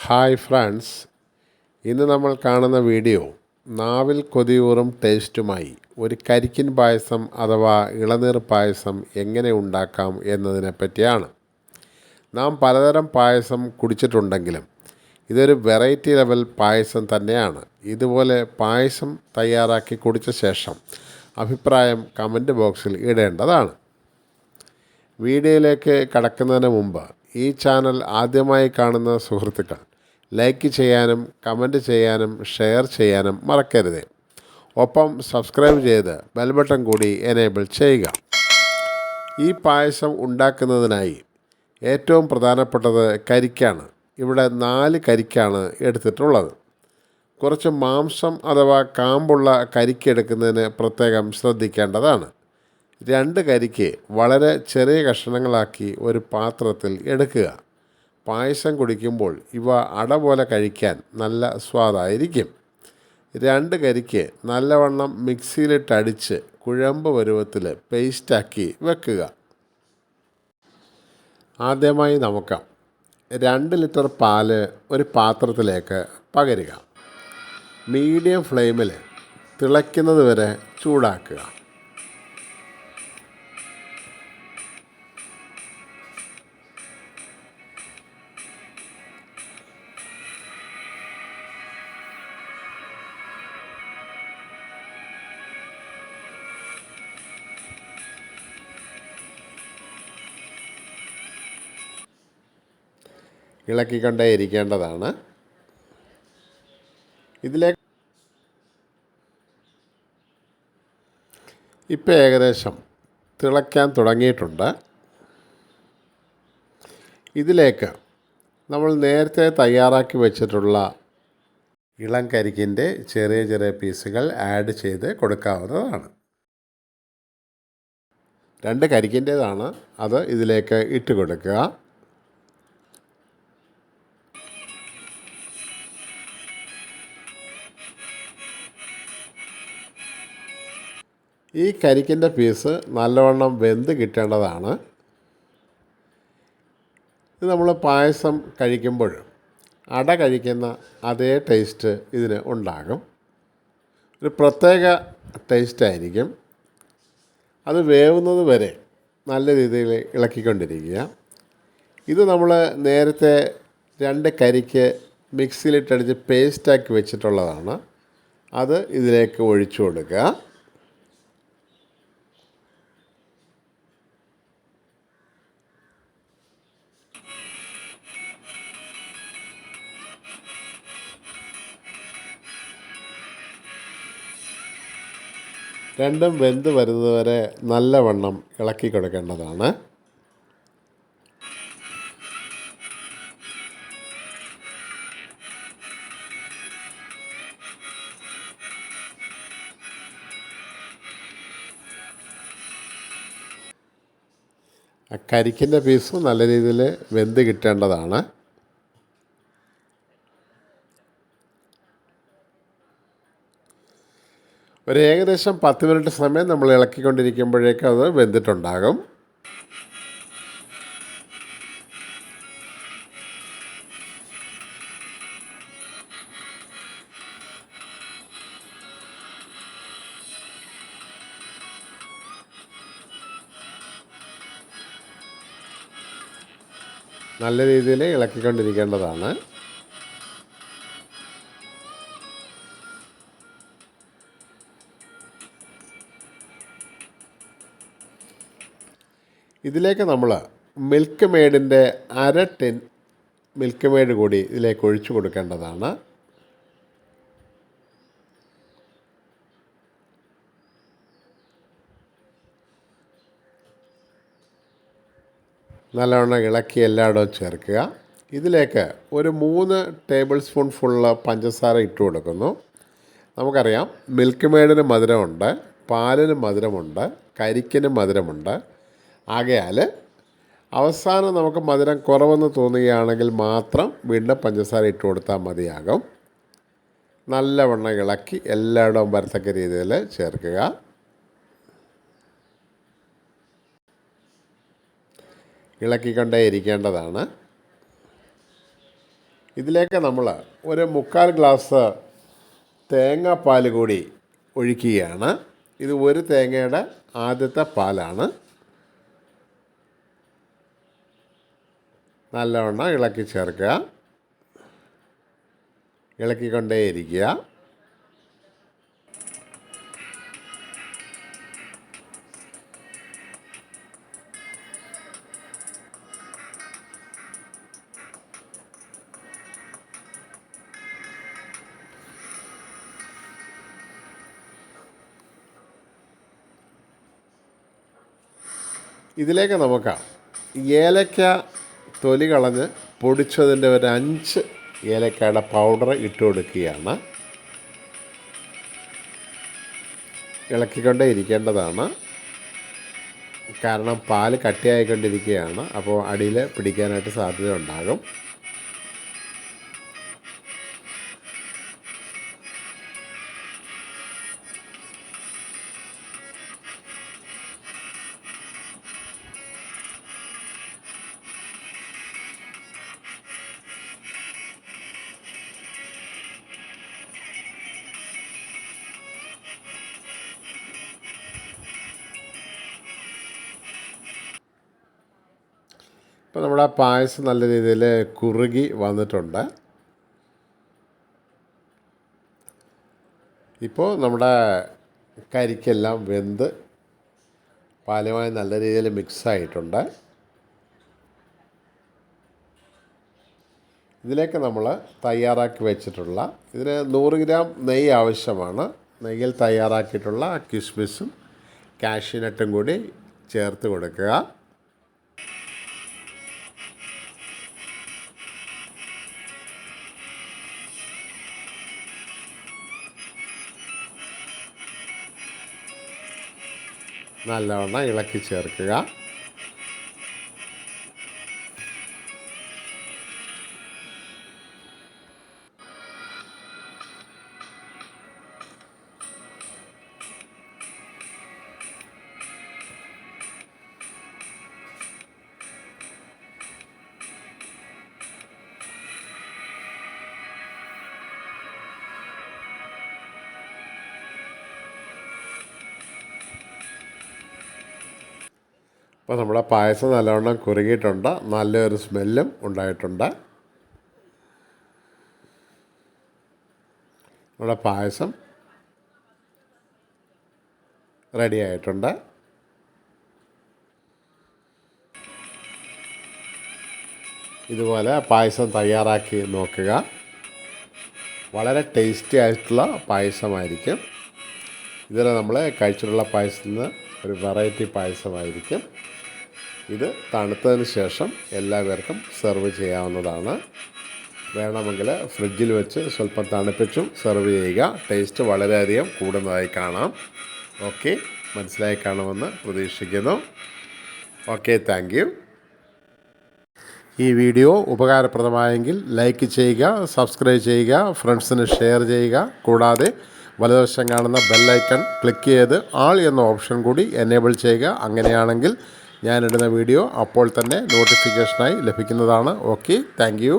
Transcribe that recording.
Hi friends, ഇന്ന് നമ്മൾ കാണുന്ന വീഡിയോ നാവിൽ കൊതിയൂറും ടേസ്റ്റുമായി ഒരു കരിക്കിൻ പായസം അഥവാ ഇളനീർ പായസം എങ്ങനെ ഉണ്ടാക്കാം എന്നതിനെ പറ്റിയാണ്. നാം പലതരം പായസം കുടിച്ചിട്ടുണ്ടെങ്കിലും ഇതൊരു വെറൈറ്റി ലെവൽ പായസം തന്നെയാണ്. ഇതുപോലെ പായസം തയ്യാറാക്കി കുടിച്ച ശേഷം അഭിപ്രായം കമൻറ്റ് ബോക്സിൽ ഇടേണ്ടതാണ്. വീഡിയോയിലേക്ക് കടക്കുന്നതിന് മുമ്പ് ഈ ചാനൽ ആദ്യമായി കാണുന്ന സുഹൃത്തുക്കൾ ലൈക്ക് ചെയ്യാനും കമൻറ്റ് ചെയ്യാനും ഷെയർ ചെയ്യാനും മറക്കരുത്. ഒപ്പം സബ്സ്ക്രൈബ് ചെയ്ത് ബെൽ ബട്ടൺ കൂടി എനേബിൾ ചെയ്യുക. ഈ പായസം ഉണ്ടാക്കുന്നതിനായി ഏറ്റവും പ്രധാനപ്പെട്ടത് കരിക്കാണ്. ഇവിടെ 4 കരിക്കാണ് എടുത്തിട്ടുള്ളത്. കുറച്ച് മാംസം അഥവാ കാമ്പുള്ള കരിക്ക് എടുക്കുന്നതിന് പ്രത്യേകം ശ്രദ്ധിക്കേണ്ടതാണ്. 2 കരിക്ക് വളരെ ചെറിയ കഷണങ്ങളാക്കി ഒരു പാത്രത്തിൽ എടുക്കുക. പായസം കുടിക്കുമ്പോൾ ഇവ അട പോലെ കഴിക്കാൻ നല്ല സ്വാദായിരിക്കും. 2 കരിക്ക് നല്ലവണ്ണം മിക്സിയിലിട്ടടിച്ച് കുഴമ്പ് പരുവത്തിൽ പേസ്റ്റാക്കി വെക്കുക. ആദ്യമായി നമുക്ക് 2 ലിറ്റർ പാല് ഒരു പാത്രത്തിലേക്ക് പകരുക. മീഡിയം ഫ്ലെയിമിൽ തിളയ്ക്കുന്നത് വരെ ചൂടാക്കുക. ഇളക്കിക്കൊണ്ടേ ഇരിക്കേണ്ടതാണ്. ഇതിലേക്ക് ഇപ്പോൾ ഏകദേശം തിളയ്ക്കാൻ തുടങ്ങിയിട്ടുണ്ട്. ഇതിലേക്ക് നമ്മൾ നേരത്തെ തയ്യാറാക്കി വെച്ചിട്ടുള്ള ഇളം കരിക്കിൻ്റെ ചെറിയ ചെറിയ പീസുകൾ ആഡ് ചെയ്ത് കൊടുക്കാവുന്നതാണ്. 2 കരിക്കിൻ്റേതാണ്, അത് ഇതിലേക്ക് ഇട്ട് കൊടുക്കുക. ഈ കരിക്കിൻ്റെ പീസ് നല്ലവണ്ണം വെന്ത് കിട്ടേണ്ടതാണ്. ഇത് നമ്മൾ പായസം കഴിക്കുമ്പോൾ അട കഴിക്കുന്ന അതേ ടേസ്റ്റ് ഇതിന് ഉണ്ടാകും. ഒരു പ്രത്യേക ടേസ്റ്റായിരിക്കും. അത് വേവുന്നത് വരെ നല്ല രീതിയിൽ ഇളക്കിക്കൊണ്ടിരിക്കുക. ഇത് നമ്മൾ നേരത്തെ 2 കരിക്ക് മിക്സിയിലിട്ടടിച്ച് പേസ്റ്റാക്കി വെച്ചിട്ടുള്ളതാണ്. അത് ഇതിലേക്ക് ഒഴിച്ചു കൊടുക്കുക. രണ്ടും വെന്ത് വരുന്നതുവരെ നല്ലവണ്ണം ഇളക്കി കൊടുക്കേണ്ടതാണ്. കരിക്കിൻ്റെ പീസ് നല്ല രീതിയിൽ വെന്ത് കിട്ടേണ്ടതാണ്. ഒരു ഏകദേശം 10 മിനിറ്റ് സമയം നമ്മൾ ഇളക്കിക്കൊണ്ടിരിക്കുമ്പോഴേക്കും അത് വെന്തിട്ടുണ്ടാകും. നല്ല രീതിയിൽ ഇളക്കിക്കൊണ്ടിരിക്കേണ്ടതാണ്. ഇതിലേക്ക് നമ്മൾ മിൽക്ക് മെയ്ഡിൻ്റെ 1/2 ടിൻ മിൽക്ക് മെയ്ഡ് കൂടി ഇതിലേക്ക് ഒഴിച്ചു കൊടുക്കേണ്ടതാണ്. നല്ലവണ്ണം ഇളക്കി എല്ലായിടവും ചേർക്കുക. ഇതിലേക്ക് ഒരു 3 ടേബിൾ സ്പൂൺ ഫുള്ള് പഞ്ചസാര ഇട്ട് കൊടുക്കുന്നു. നമുക്കറിയാം, മിൽക്ക് മെയ്ഡിന് മധുരമുണ്ട്, പാലിന് മധുരമുണ്ട്, കരിക്കിന് മധുരമുണ്ട്. ആകയാൽ അവസാനം നമുക്ക് മധുരം കുറവെന്ന് തോന്നുകയാണെങ്കിൽ മാത്രം വീണ്ടും പഞ്ചസാര ഇട്ട് കൊടുത്താൽ മതിയാകും. നല്ലവണ്ണം ഇളക്കി എല്ലായിടവും വരത്തക്ക രീതിയിൽ ചേർക്കുക. ഇളക്കിക്കൊണ്ടേ ഇരിക്കേണ്ടതാണ്. ഇതിലേക്ക് നമ്മൾ ഒരു 3/4 ഗ്ലാസ് തേങ്ങാപ്പാൽ കൂടി ഒഴിക്കുകയാണ്. ഇത് ഒരു തേങ്ങയുടെ ആദ്യത്തെ പാലാണ്. നല്ലവണ്ണം ഇളക്കി ചേർക്കുക. ഇളക്കിക്കൊണ്ടേയിരിക്കുക. ഇതിലേക്ക് നമുക്ക് ഏലക്ക തൊലി കളഞ്ഞ് പൊടിച്ചതിൻ്റെ ഒരു 5 ഏലക്കയുടെ പൗഡർ ഇട്ട് കൊടുക്കുകയാണ്. ഇളക്കിക്കൊണ്ടേ ഇരിക്കേണ്ടതാണ്. കാരണം പാല് കട്ടിയായിക്കൊണ്ടിരിക്കുകയാണ്. അപ്പോൾ അടിയിൽ പിടിക്കാനായിട്ട് സാധ്യത ഉണ്ടാകും. ഇപ്പോൾ നമ്മുടെ പായസം നല്ല രീതിയിൽ കുറുകി വന്നിട്ടുണ്ട്. ഇപ്പോൾ നമ്മുടെ കരിക്കെല്ലാം വെന്ത് പാലുമായി നല്ല രീതിയിൽ മിക്സായിട്ടുണ്ട്. ഇതിലേക്ക് നമ്മൾ തയ്യാറാക്കി വെച്ചിട്ടുള്ള ഇതിന് 100 ഗ്രാം നെയ്യ് ആവശ്യമാണ്. നെയ്യിൽ തയ്യാറാക്കിയിട്ടുള്ള കിസ്മിസും കാഷ്യൂനട്ടും കൂടി ചേർത്ത് കൊടുക്കുക. നല്ലവണ്ണം ഇളക്കി ചേർക്കുക. അപ്പോൾ നമ്മുടെ പായസം നല്ലവണ്ണം കുറുകിയിട്ടുണ്ട്. നല്ലൊരു സ്മെല്ലും ഉണ്ടായിട്ടുണ്ട്. നമ്മുടെ പായസം റെഡി ആയിട്ടുണ്ട്. ഇതുപോലെ പായസം തയ്യാറാക്കി നോക്കുക. വളരെ ടേസ്റ്റി ആയിട്ടുള്ള പായസമായിരിക്കും. ഇതിൽ നമ്മൾ കഴിച്ചിട്ടുള്ള പായസത്തിൽ നിന്ന് ഒരു വെറൈറ്റി പായസമായിരിക്കും. ഇത് തണുത്തതിന് ശേഷം എല്ലാവർക്കും സെർവ് ചെയ്യാവുന്നതാണ്. വേണമെങ്കിൽ ഫ്രിഡ്ജിൽ വെച്ച് സ്വല്പം തണുപ്പിച്ചും സെർവ് ചെയ്യുക. ടേസ്റ്റ് വളരെയധികം കൂടുന്നതായി കാണാം. ഓക്കെ, മനസ്സിലായി കാണുമെന്ന് പ്രതീക്ഷിക്കുന്നു. Okay, thank you. ഈ വീഡിയോ ഉപകാരപ്രദമായെങ്കിൽ ലൈക്ക് ചെയ്യുക, സബ്സ്ക്രൈബ് ചെയ്യുക, ഫ്രണ്ട്സിന് ഷെയർ ചെയ്യുക. കൂടാതെ വലതുവശം കാണുന്ന ബെല്ലൈക്കൺ ക്ലിക്ക് ചെയ്ത് ആൾ എന്ന ഓപ്ഷൻ കൂടി എനേബിൾ ചെയ്യുക. അങ്ങനെയാണെങ്കിൽ ഞാനിടുന്ന വീഡിയോ അപ്പോൾ തന്നെ നോട്ടിഫിക്കേഷനായി ലഭിക്കുന്നതാണ്. Okay, thank you.